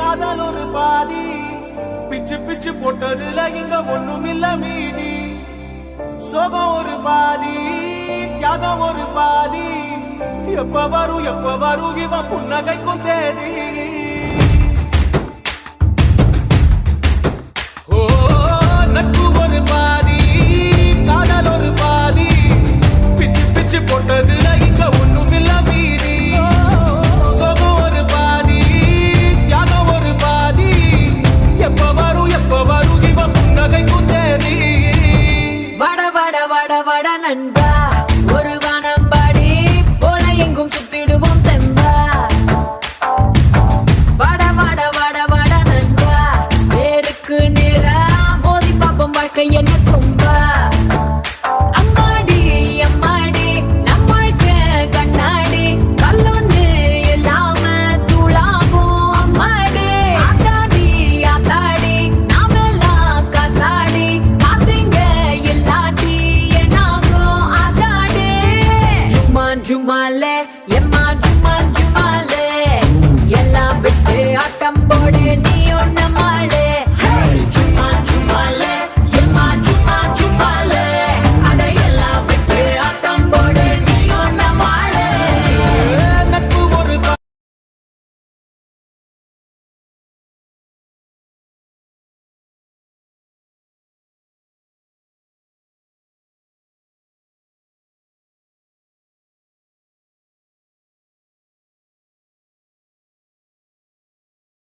காதல் ஒரு பாதி பிச்சு பிச்சு போட்டதுல இங்க ஒண்ணுமில்ல மீதி சோகம் ஒரு பாதி தியாகம் ஒரு பாதி எப்ப வரும் இவன் புன்னகைக்கும் தேதி ஓ நட்பு ஒரு பாதி காதல் ஒரு பாதி பிச்சு பிச்சு போட்டதுல இங்க ஒண்ணுமில்ல மீதி சோகம் ஒரு பாதி தியாகம் ஒரு பாதி எப்ப வரும் இவன் புன்னகைக்கும் தேதி வட வட வட வட நண்பா ஒரு வானம்பாடி போல எங்கும் சுத்திடுவோம் தெம்பா வட வட வட வட நண்பா நேருக்கு நேரா மோதி பாப்போம் வாழ்க்கை என்ன கும்பா அம்மாடி அம்மாடி நம்மளுக்கு கண்ணாடி கல்லொன்னு இல்லாம தூளாகும் அம்மாடி ஆத்தாடி ஆத்தாடி நாமெல்லாம் காத்தாடி காத்தீங்க இல்லாட்டி என்னாகும் ஆத்தாடி ஜுமான் ஜுமாலே எம்மா ஜுமான் ஜுமாலே எல்லாம் விட்டு ஆட்டம் போடு நீ ஒண்ணு மாடு